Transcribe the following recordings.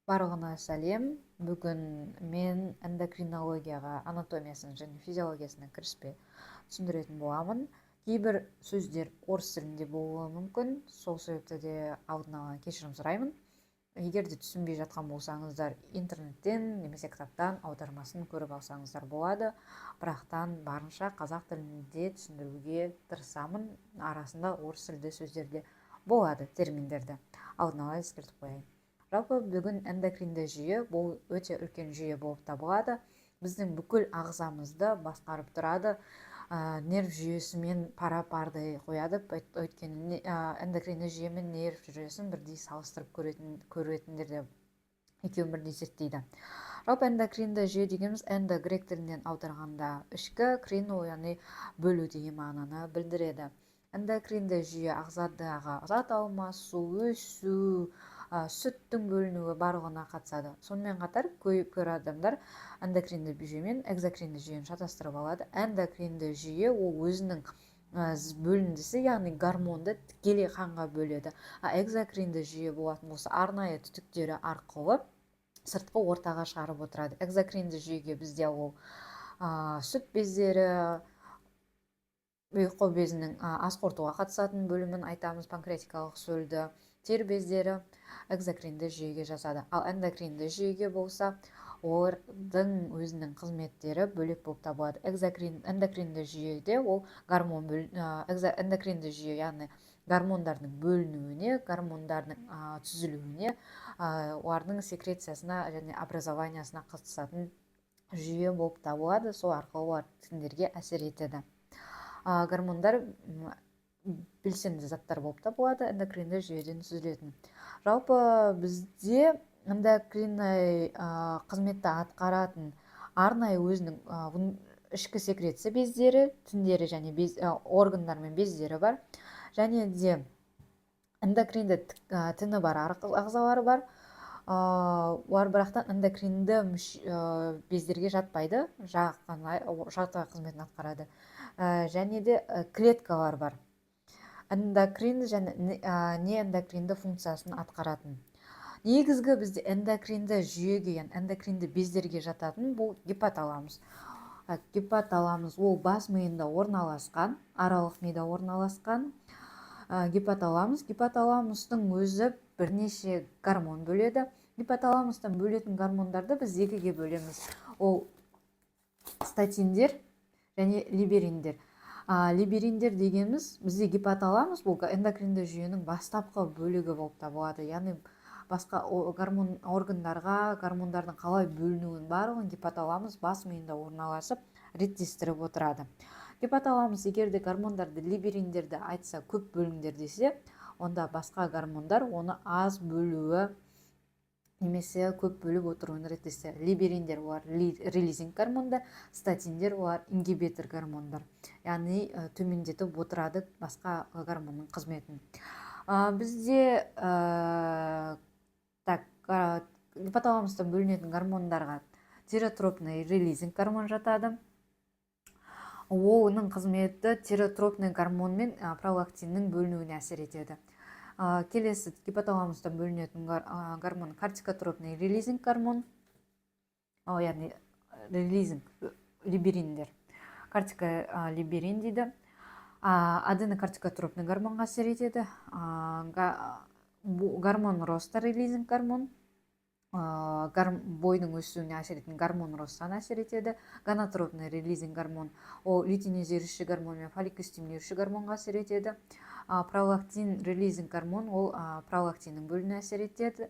Барлығына сәлем. Бүгін мен эндокринологияға анатомиясын және физиологиясына кіріспе түсіндіретін боламын. Кейбір сөздер орыс тілінде болуы мүмкін, сол себепті де алдын ала кешірім сұраймын. Егер де түсінбей жатқан болсаңыздар, интернеттен немесе кітаптан аудармасын көріп алсаңыздар болады. Бірақтан барынша қазақ тілінде түсіндіруге тырысамын. Арасында орыс тілді сөздерде болады терминдерді. Алдын ала ескертіп қояйын. Жалпы бүгін эндокринді жүйе бұл өте үлкен жүйе болып табылады. Біздің бүкіл ағзамызды басқарып тұрады, нерв жүйесімен пара-пардай қояды. Өйткені эндокринді жүйе мен нерв жүйесін бірдей салыстырып көретіндер де екеуін бірдей зерттейді. Жалпы эндокринді жүйе дегеніміз эндо грек тілінен аударғанда ішкі, крин яғни бөлу деген мағынаны білдіреді. Эндокринді жүйе ағзадағы зат алмасу, өсу, сүттің бөлінуі барлығына қатысады. Сонымен қатар кейбір адамдар эндокринді жүйе мен экзокринді жүйені шатастырып алады. Эндокринді жүйе ол өзінің бөліндісі, яғни гормонды тікелей қанға бөледі. Экзокринді жүйе болатын болса арнайы түтіктері арқылы сыртқы ортаға шығарып отырады. Экзокринді жүйеге бізде ол сүт бездері, ұйқы безінің ас қорытуға қатысатын бөлімін айтамыз, панкреатикалық сөлді, тер бездері экзокринді жүйеге жасады. Ал эндокринді жүйеге болса, олардың өзінің қызметтері бөлек болып табылады. Эндокринді жүйеде ол эндокринді жүйе, яғни гормондардың бөлінуіне, гормондардың түзілуіне, олардың секрециясына және образованиясына қатысатын жүйе болып табылады. Сол арқылы олар тіндерге әсер етеді. Гормондар белсенді заттар болып табылады, эндокринді жүйеден түзілетін. Жалпы бізде эндокринный қызметті атқаратын арнайы өзінің ішкі секреция бездері, тіндері және органдар мен бездері бар. Және де эндокринді тіні бар ағзалары бар. Олар бірақтан эндокринді бездерге жатпайды, жақтағы қызметін атқарады. Және де клеткалар бар. Эндокринді және неэндокринді функциясын атқаратын. Негізгі бізде эндокринді жүйеге, эндокринді бездерге жататын бұл гипоталамус. Гипоталамус ол бас миында орналасқан, аралық мида орналасқан гипоталамустың өзі бірнеше гормон бөледі. Гипоталамустан бөлетін гормондарды біз екіге бөлеміз. Ол статиндер және либериндер. Либериндер дегеніміз бізде гипоталамус бұл эндокринді жүйенің бастапқы бөлігі болып табылады. Яғни басқа гормон органдарға гормондардың қалай бөлінуін барлығын гипоталамус бас миында орналасып реттестіріп отырады. Гипоталамус егер де гормондарды, либериндерді айтса көп бөліңдер десе, онда басқа гормондар оны аз бөлуі немесе көп бөліп отыруын реттестіреді. Либериндер олар релизинг гормондар, статиндер олар ингибитор гормондар. Яғни төмендетіп отырады басқа гормонның қызметін. Бізде гипоталамустан бөлінетін гормондарға тиротропный релизинг гормон жатады. Оның қызметі тиротропный гормон мен пролактиннің бөлінуіне әсер етеді. Келесі гипоталамустан бөлінетін гормон кортикотропный релизинг гормон, яғни релизинг либериндер, кортиколиберин дейді. Аденокортикотропный гормонға әсер етеді. Гормон роста релизинг гормон, бойдың өсуіне әсер ететін гормон ростан әсер етеді. Гонотропный релизинг гормон ол лютинизирующий гормон мен фолликулостимулирующий гормонға әсер етеді. Пролактин релизинг гормон ол пролактиннің бөлінуіне әсер етеді,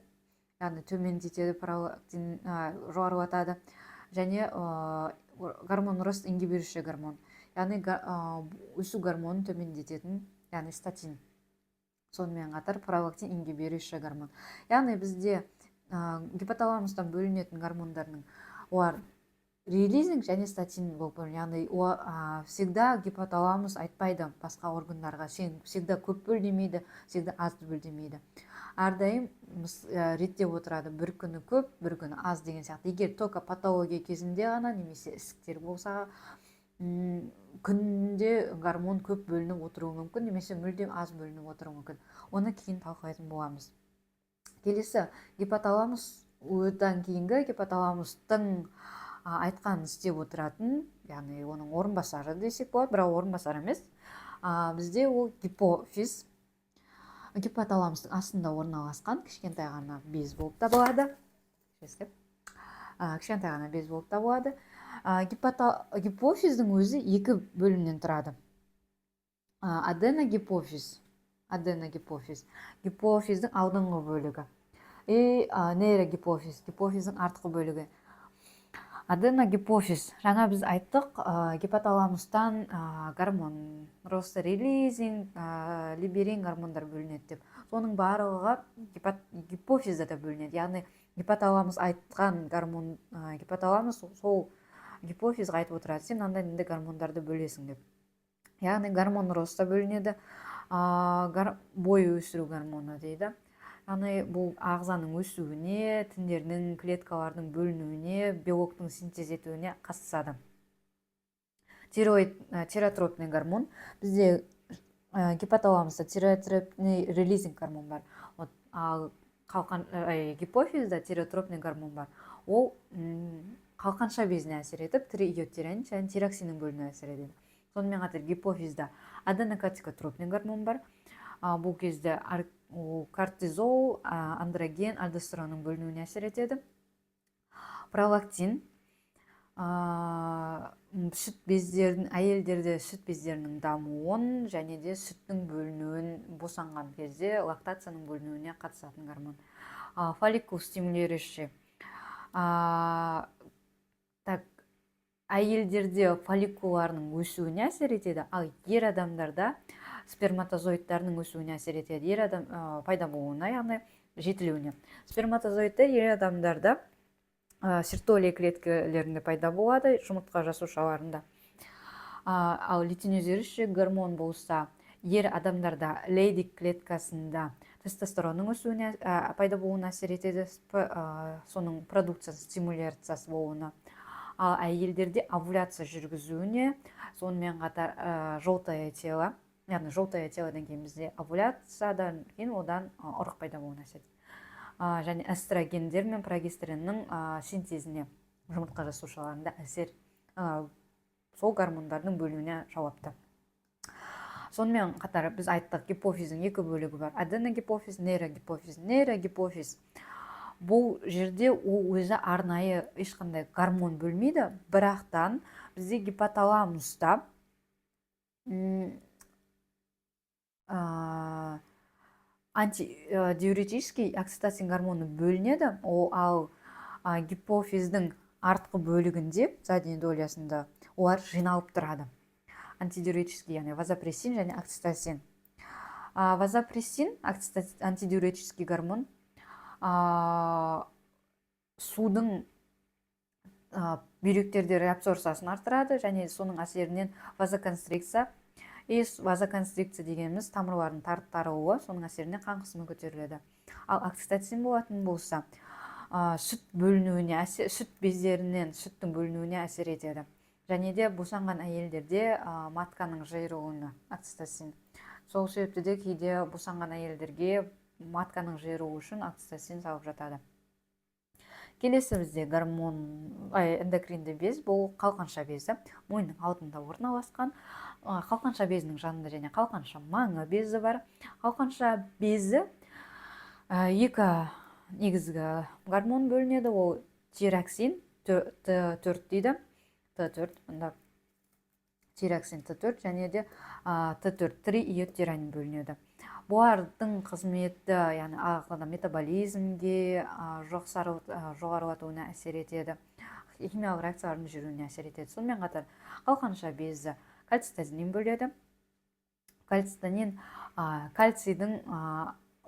яғни төмендетеді, пролактин жоғарылатады. Және гормон рост ингибирующий гормон, яғни өсу гормонын төмендететін, яғни статин. Сонымен қатар пролактин ингибирующий гормон. Яғни бізде гипоталамустан бөлінетін гормондардың олар релизинг және статин болып бөлінеді. Яғни всегда гипоталамус айтпайды басқа органдарға, сен всегда көп бөл демейді, всегда аз бөл демейді. Әрдайым реттеп отырады, бір күні көп, бір күні аз деген сияқты. Егер только патология кезінде ғана немесе ісіктер болса, күнде гормон көп бөлініп отыруы мүмкін, немесе мүлдем аз бөлініп отыруы мүмкін. Оны кейін талқылайтын боламыз. Келесі, гипоталамус одан кейінгі гипоталамустың айтқанын істеп отыратын, яғни оның орынбасары десек болады, бірақ орынбасар емес. Бізде ол гипофиз, гипоталамустың астында орналасқан кішкентай ғана без болып табылады. Кішкентай ғана без болып табылады. Гипофиздің өзі екі бөлімнен тұрады. Аденогипофиз, гипофиздің алдыңғы бөлігі. Нейрогипофиз, гипофиздің артқы бөлігі. Аденогипофиз, жаңа біз айттық, гипоталамустан гормон, ростерилизин, либерин гормондар бөлінеді деп. Соның барлығы гипофизде де бөлінеді. Яғни гипоталамус айтқан гормон, гипоталамус сол гипофизға айтып отырады, сен андай гормондарды бөлесің деп. Яғни гормон роста бөлінеді, бой өсіру гормоны дейді. Яғни бұл ағзаның өсуіне, тіндердің, клеткалардың бөлінуіне, белоктың синтез етуіне қатысады. Тиротропный гормон. Бізде гипоталамуста тиротропный релизинг гормон бар. Ал гипофизда тиротропный гормон бар. Ол қалқанша безіне әсер етіп, тиреотирин және тироксиннің бөлінуіне әсер етеді. Сонымен қатар гипофизда аденокортикотропный гормон бар. Бұл кезде кортизол, андроген, альдостеронның бөлінуіне әсер етеді. Пролактин, сүт бездердің, әйелдерде сүт бездерінің дамуын және де сүттің бөлінуін босанған кезде лактацияның бөлінуіне қатысатын гормон. Фолликул стимулирующий. Әйелдерде фолликуларының өсуіне әсер етеді, ал ер адамдарда сперматозоидтарының өсуіне әсер етеді, ер адам пайда болуына, яғни жетілуіне. Сперматозоидтар ер адамдарда Сертолия клеткаларында пайда болады, жұмыртқа жасушаларында. Ал лютинизирующий гормон болса, ер адамдарда Лейдик клеткасында тестостеронның өсуіне пайда болуына әсер етеді, соның продукциясы, стимуляциясы болуына. Ал әйелдерде овуляция жүргізуіне, сонымен қатар желтое тело, яғни желтое телодан кейін бізде овуляциядан кейін одан ұрық пайда болуына әсер етеді. Және эстрогендер мен прогестериннің синтезіне, жұмыртқа жасушаларында әсер, сол гормондардың бөлінуіне жауапты. Сонымен қатар біз айттық, гипофиздің екі бөлігі бар. Аденогипофиз, нейрогипофиз. Нейрогипофиз бұл жерде ол өзі арнайы ешқандай гормон бөлмейді, бірақтан бізде гипоталамуста антидиуретический окситоцин гормоны бөлінеді, ал гипофиздің артқы бөлігінде, задний долясында олар жиналып тұрады. Антидиуретический, яғни вазопрессин және окситоцин. Вазопрессин, антидиуретический гормон, судың бүйректерде реабсорбциясын арттырады және соның әсерінен вазоконстрикция. Вазоконстрикция дегеніміз тамырлардың тарылуы, соның әсерінен қан қысымы көтеріледі. Ал окситоцин болатын болса, сүт бөлінуіне, сүт бездерінен сүттің бөлінуіне әсер етеді. Және де босанған әйелдерде матканың жиырылуына окситоцин. Сол себепті де кейде босанған әйелдерге матканың жиырылуы үшін окситоцин салып жатады. Келесі бізде эндокринді без, бұл қалқанша безі, мойынның алдында орналасқан. Қалқанша безінің жанында және қалқанша маңы безі бар. Қалқанша безі екі негізгі гормон бөлінеді, ол тироксин Т4 дейді. Т4, мұнда тироксин Т4 және де Т4 трииодтиранин бөлінеді. Бұлардың қызметі, яғни ағзада метаболизмге жоғарылатуына әсер етеді, химиялық реакциялардың жүруіне әсер етеді. Сонымен қатар қалқанша безі кальцитонин бөледі. Кальцитонин кальцийдің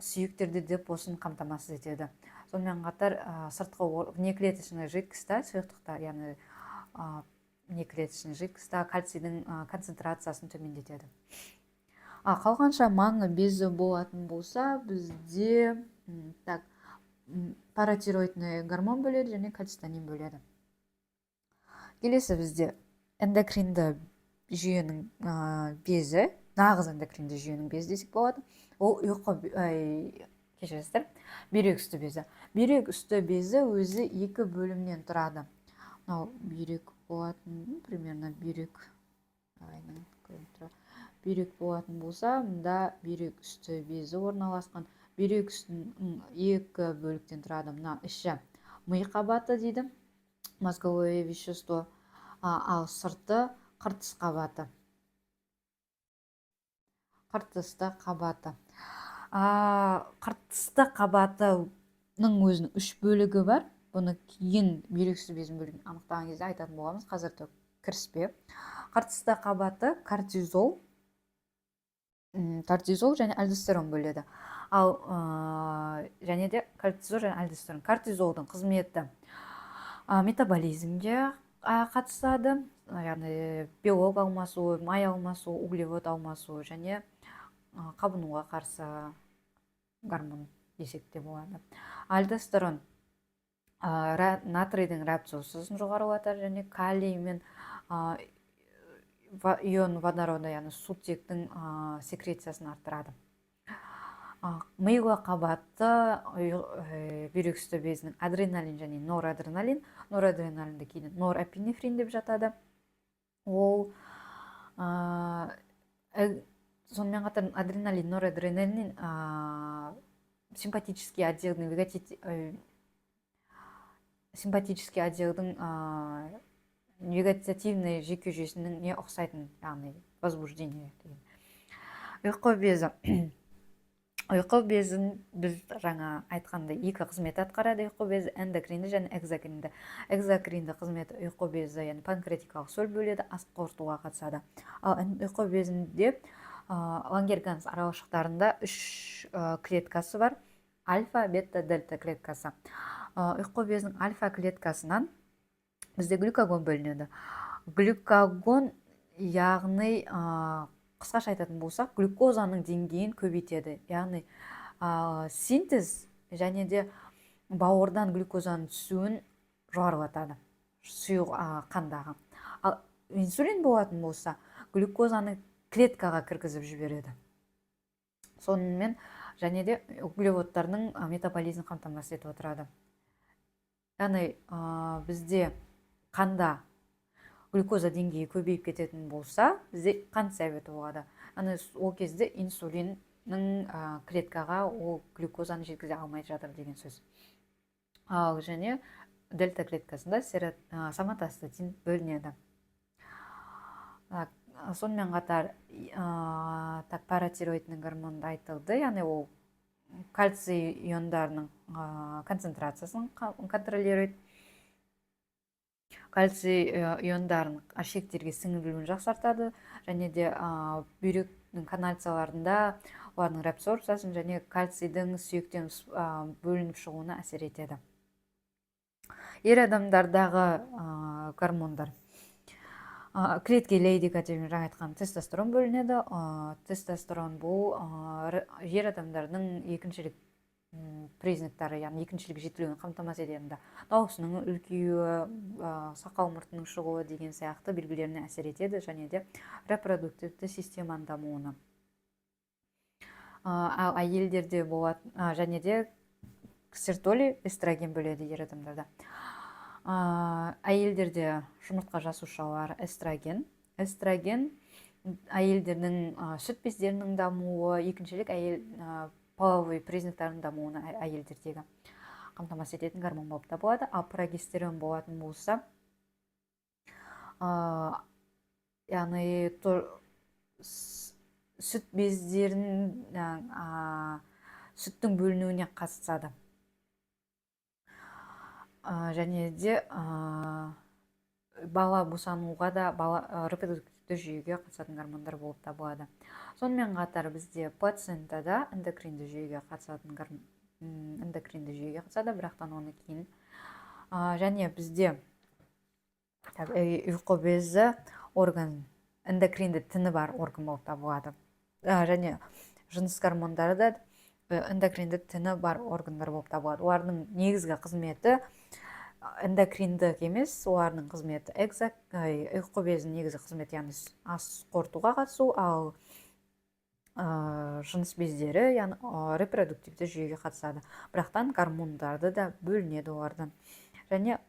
сүйектерде депосын қамтамасыз етеді. Сонымен қатар сыртқы внеклеточный жидкостьта, сұйықтықта, яғни внеклеточный жидкостьта кальцийдің концентрациясын төмендетеді. Қалғанша маңы безі болатын болса, бізде паратироидный гормон бөледі және кальцитонин бөледі. Келесі бізде эндокринді жүйенің безі, нағыз эндокринді жүйенің безі десек болады. Ол кешіресіздер, бүйрек үсті безі. Бүйрек үсті безі өзі екі бөлімнен тұрады. Мынау бүйрек болатын, примерно бүйрек бүйрек болатын болса, мында бүйрек үсті безі орналасқан. Бүйрек үстінің екі бөліктен тұрады. Мына іші ми қабаты дейді, мозговое вещество, ал сырты қыртыс қабаты. Қыртысты қабаты. Қыртысты қабатының өзінің үш бөлігі бар. Бұны кейін бүйрек үсті безінің бөлігін анықтаған кезде айтатын боламыз. Қазір кіріспе. Қыртысты қабаты кортизол және альдостерон бөледі. Ал және де кортизол және альдостерон. Кортизолдың қызметі метаболизмге қатысады, яғни белок алмасу, май алмасу, углевод алмасу және қабынуға қарсы гормон десек те болады. Альдостерон натрийдің реабсорбциясын жоғарылатады және калий мен ион водорода, яғни сутектің секрециясын арттырады. Миға қабаты бүйрек үсті безінің адреналин және норадреналин. Норадреналинді кейін норэпинефрин деп жатады. Ол сонымен қатар адреналин, норадреналин симпатический отделдің вегетативный жүйке жүйесінің не ұқсайтын, яғни возбуждение деген. Ұйқы безі. Ұйқы безін біз жаңа айтқандай екі қызмет атқарады. Ұйқы безі эндокринді және экзокринді. Экзокринді қызметі ұйқы безі, яғни панкреатикалық сөл бөледі, ас қорытуға қатысады. Ал ұйқы безінде лангерганс аралашықтарында үш клеткасы бар. Альфа, бета, дельта клеткасы. Ұйқы безінің альфа клеткасынан бізде глюкагон бөлінеді. Глюкагон, яғни қысқаша айтатын болсақ, глюкозаның деңгейін көбейтеді. Яғни синтез және де бауырдан глюкозаның түсуін жоғарылатады, сұйық қандағы. Ал инсулин болатын болса, глюкозаны клеткаға кіргізіп жібереді. Сонымен және де углеводтардың метаболизмін қамтамасыз етіп отырады. Яғни бізде қанда глюкоза деңгейі көбейіп кететін болса, бізде қант диабеті болады. Ол кезде инсулиннің клеткаға ол глюкозаны жеткізе алмай жатыр деген сөз. Ал және дельта клеткасында соматостатин бөлінеді. Сонымен қатар паратироидтің гормоны айтылды, яғни ол кальций иондарының концентрациясын контролирует. Кальций иондарын ашектерге сіңірілуін жақсартады және де бүйректің канализацияларында олардың реабсорбциясын және кальцийдің сүйектен бөлініп шығуына әсер етеді. Ер адамдардағы гормондар. Клетке лейдика деп жаңа айтқан тестостерон бөлінеді. Тестостерон бұл ер адамдардың екіншілік признактары, яғни екіншілік жетілуін қамтамасыз етеді. Даусының үлкеюі, сақал мұртының шығуы деген сияқты белгілеріне әсер етеді және де репродуктивті системаның дамуына. Ал әйелдерде болады және де сертоли эстроген бөледі ер адамдарда. Әйелдерде жұмыртқа жасушалары эстроген. Эстроген әйелдердің сүт бездерінің дамуы, екіншілік половой признактардың дамуына әйелдердегі қамтамасыз ететін гормон болып табылады. Ал прогестерон болатын болса, яғни сүт бездерінің сүттің бөлінуіне қатысады. Және де бала босануға да репродуктивті жүйеге қатысатын гормондар болып табылады. Сонымен қатар бізде плацентада эндокринді жүйеге қатысады, бірақтан оны кейін. Және бізде ұйқы безі орган, эндокринді тіні бар орган болып табылады. Және жыныс гормондары да эндокринді тіні бар органдар болып табылады. Олардың негізгі қызметі эндокриндік емес, олардың қызметі ұйқы безінің негізгі қызметі, яғни ас қорытуға қатысу, ал жыныс бездері, яғни репродуктивті жүйеге қатысады. Бірақтан гормондарды да бөлінеді олардан. Және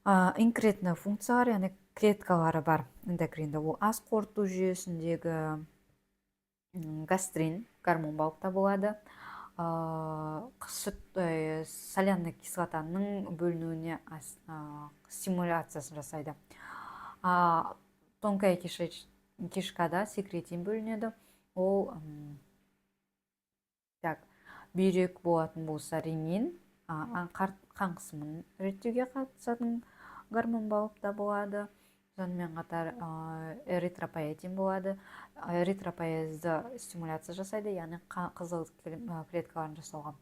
инкретный функциялар, яғни клеткалары бар эндокринді. Ол ас қорыту жүйесіндегі гастрин гормон болып табылады. Соляный кислотаның бөлінуіне стимуляциясын жасайды. Тонкая кишкада секретин бөлінеді. Ол бүйрек болатын болса ренин, қан қысымын реттеуге қатысатын гормон болып табылады. Сонымен қатар эритропоетин болады. Эритропоезді стимуляция жасайды, яғни қызыл клеткаларын жасауға.